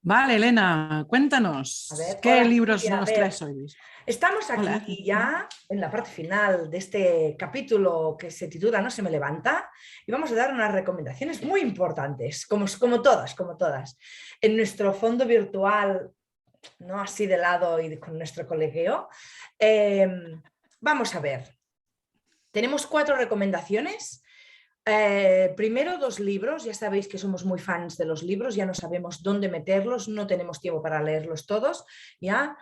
Vale, Elena, A cuéntanos, ver, ¿qué hola libros Silvia, a nos ver, traes hoy? estamos Hola, aquí ya en la parte final de este capítulo que se titula No se me levanta y vamos a dar unas recomendaciones muy importantes, como todas. En nuestro fondo virtual, no así de lado y con nuestro colegueo, eh, vamos a ver, tenemos 4 recomendaciones. Primero, 2 libros. Ya sabéis que somos muy fans de los libros, ya no sabemos dónde meterlos, no tenemos tiempo para leerlos todos, ya,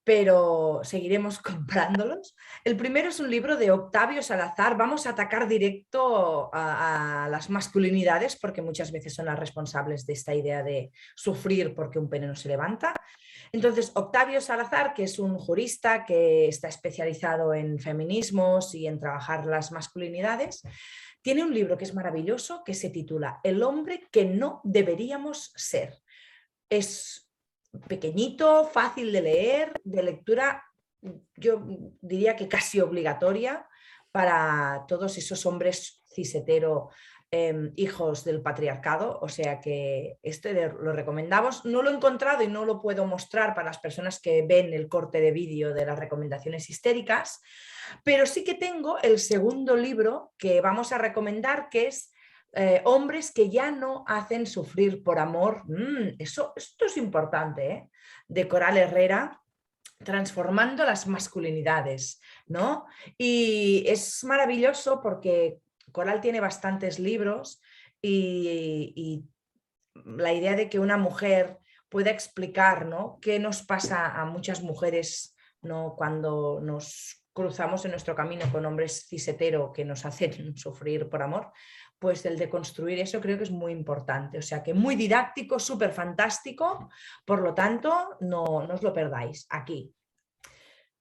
pero seguiremos comprándolos. El primero es un libro de Octavio Salazar. Vamos a atacar directo a las masculinidades porque muchas veces son las responsables de esta idea de sufrir porque un pene no se levanta. Entonces, Octavio Salazar, que es un jurista que está especializado en feminismos y en trabajar las masculinidades, tiene un libro que es maravilloso que se titula El hombre que no deberíamos ser. Es pequeñito, fácil de leer, de lectura, yo diría que casi obligatoria para todos esos hombres cisetero, hijos del patriarcado, o sea que este lo recomendamos. No lo he encontrado y no lo puedo mostrar para las personas que ven el corte de vídeo de las recomendaciones histéricas, pero sí que tengo el segundo libro que vamos a recomendar, que es Hombres que ya no hacen sufrir por amor. Esto es importante, ¿eh? De Coral Herrera, transformando las masculinidades, ¿no? Y es maravilloso porque Coral tiene bastantes libros y la idea de que una mujer pueda explicar, ¿no?, qué nos pasa a muchas mujeres, ¿no?, cuando nos cruzamos en nuestro camino con hombres cis-hetero que nos hacen sufrir por amor, pues el de construir eso creo que es muy importante. O sea que muy didáctico, súper fantástico, por lo tanto, no os lo perdáis aquí.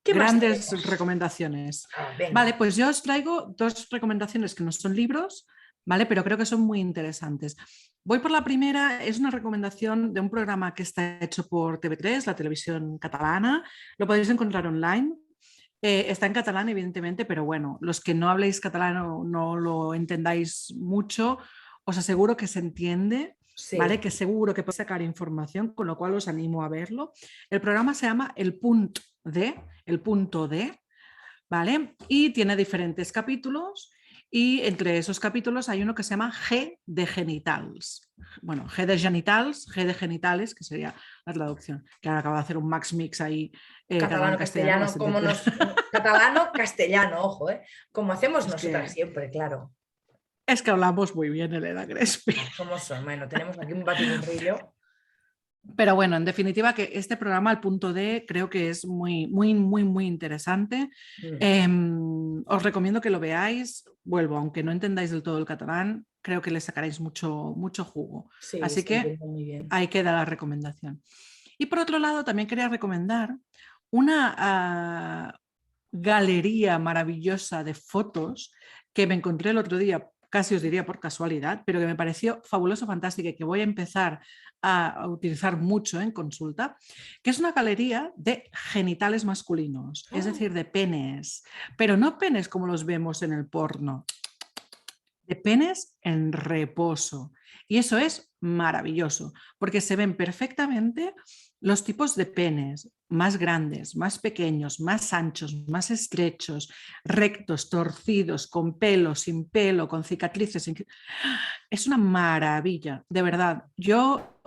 ¿Qué más Grandes tenemos? recomendaciones. Vale, Venga. pues yo os traigo 2 recomendaciones que no son libros, ¿vale? Pero creo que son muy interesantes. Voy por la primera, es una recomendación de un programa que está hecho por TV3, la televisión catalana. Lo podéis encontrar online. Está en catalán, evidentemente, pero bueno, los que no habléis catalán o no lo entendáis mucho, os aseguro que se entiende, ¿vale? Sí. Que seguro que podéis sacar información, con lo cual os animo a verlo. El programa se llama el punto D, ¿vale? Y tiene diferentes capítulos y entre esos capítulos hay uno que se llama G de genitals. Bueno, G de genitals, G de genitales, que sería la traducción, que ahora acabo de hacer un max mix ahí, catalán-castellano Catalano-castellano, bastante. catalano-castellano, ojo, como hacemos Es nosotras que, siempre, claro. es que hablamos muy bien, Elena Crespi. Somos, bueno, tenemos aquí un batiburrillo. Pero bueno, en definitiva, que este programa, el punto D, creo que es muy, muy, muy, muy interesante. Mm. Os recomiendo que lo veáis. Vuelvo, aunque no entendáis del todo el catalán, creo que le sacaréis mucho, mucho jugo. Sí, Así se que entiende muy bien. ahí queda la recomendación. Y por otro lado, también quería recomendar una galería maravillosa de fotos que me encontré el otro día, casi os diría por casualidad, pero que me pareció fabuloso, fantástica y que voy a empezar a utilizar mucho en consulta, que es una galería de genitales masculinos, es ¡Oh! decir, de penes, pero no penes como los vemos en el porno, de penes en reposo. Y eso es maravilloso, porque se ven perfectamente los tipos de penes, más grandes, más pequeños, más anchos, más estrechos, rectos, torcidos, con pelo, sin pelo, con cicatrices. Es una maravilla, de verdad. Yo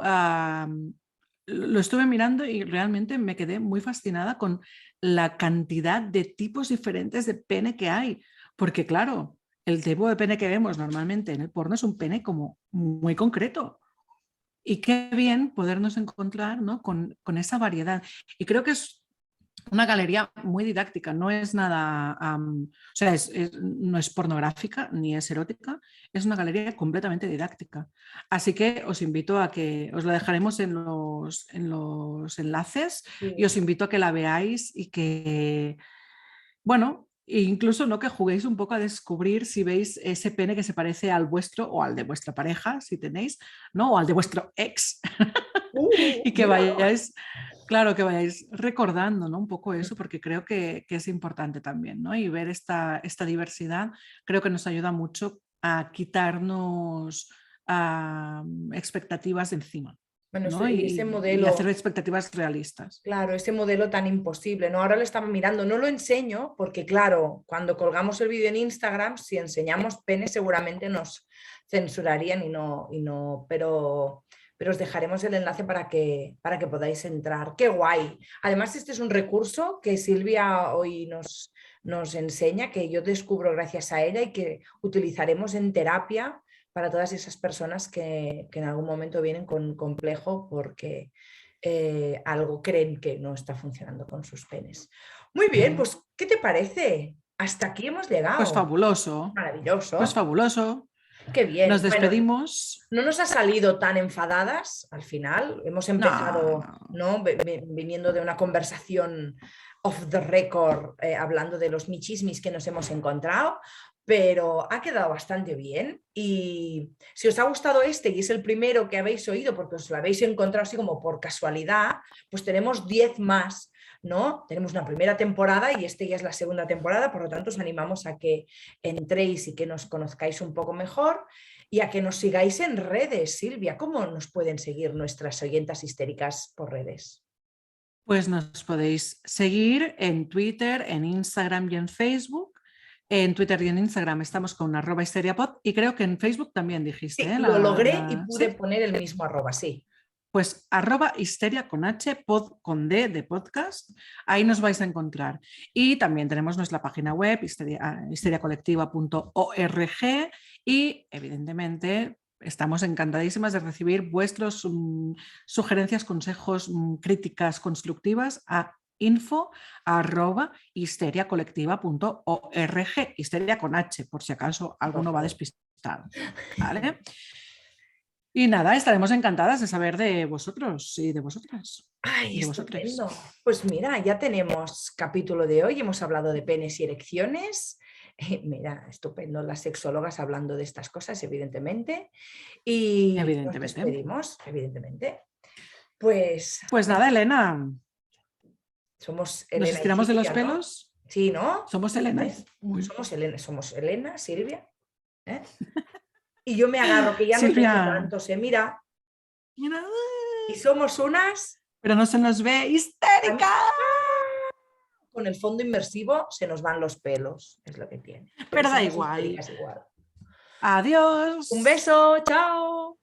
lo estuve mirando y realmente me quedé muy fascinada con la cantidad de tipos diferentes de pene que hay, porque claro, el tipo de pene que vemos normalmente en el porno es un pene como muy concreto. Y qué bien podernos encontrar, ¿no?, con esa variedad. Y creo que es una galería muy didáctica, no es nada, o sea, no es pornográfica ni es erótica, es una galería completamente didáctica. Así que os invito a que os la dejaremos en los enlaces y os Sí. invito a que la veáis y que, bueno, e incluso no que juguéis un poco a descubrir si veis ese pene que se parece al vuestro o al de vuestra pareja, si tenéis, ¿no? O al de vuestro ex y que Míralo. vayáis, claro, que vayáis recordando, ¿no?, un poco eso, porque creo que es importante también, ¿no? Y ver esta diversidad creo que nos ayuda mucho a quitarnos expectativas de encima. Bueno, ¿no? y ese Y modelo, hacer expectativas realistas. claro, ese modelo tan imposible, ¿no? Ahora lo estaba mirando, no lo enseño porque, claro, cuando colgamos el vídeo en Instagram, si enseñamos pene seguramente nos censurarían pero os dejaremos el enlace para que podáis entrar. ¡Qué guay! Además, este es un recurso que Silvia hoy nos enseña, que yo descubro gracias a ella y que utilizaremos en terapia para todas esas personas que en algún momento vienen con complejo porque algo creen que no está funcionando con sus penes. Muy bien, pues ¿qué te parece? Hasta aquí hemos Pues llegado. fabuloso, pues Maravilloso. fabuloso. Qué Nos bien. Bueno, despedimos. no nos ha salido tan enfadadas al final. Hemos No, empezado, no. ¿no? Viniendo de una conversación off the record, hablando de los michismis que nos hemos encontrado, pero ha quedado bastante bien. Y si os ha gustado este y es el primero que habéis oído porque os lo habéis encontrado así como por casualidad, pues tenemos 10 más, ¿no? Tenemos una primera temporada y este ya es la segunda temporada, por lo tanto os animamos a que entréis y que nos conozcáis un poco mejor y a que nos sigáis en redes. Silvia, ¿cómo nos pueden seguir nuestras oyentas histéricas por redes? Pues nos podéis seguir en Twitter, en Instagram y en Facebook. En Twitter y en Instagram estamos con @histeriapod y creo que en Facebook también dijiste, Sí, ¿eh? lo logré y pude ¿Sí? poner el mismo arroba, sí. Pues @histeria con H, pod con D de podcast, ahí nos vais a encontrar. Y también tenemos nuestra página web, histeriacolectiva.org y evidentemente estamos encantadísimas de recibir vuestras sugerencias, consejos, críticas constructivas a info@histeriacolectiva.org, histeria con H, por si acaso alguno va despistado. ¿Vale? Y nada, estaremos encantadas de saber de vosotros y de vosotras. Ay, Y de vosotros. estupendo. Pues mira, ya tenemos capítulo de hoy, hemos hablado de penes y erecciones. Mira, estupendo, las sexólogas hablando de estas cosas, evidentemente. Y nos Evidentemente. despedimos, evidentemente. Pues Pues nada, Elena, somos nos Elena y estiramos de los Silvia, ¿no? pelos. Sí, ¿no? Somos Elenas. ¿Ves? Somos Elena, Silvia. ¿Eh? Y yo me agarro, que ya no tengo Silvia, tantos, mira. mira, Y somos unas... pero no se nos ve histérica. Con el fondo inmersivo se nos van los pelos, es lo que tiene. Pero Pero da somos igual. histéricas igual. Adiós. Un beso, chao.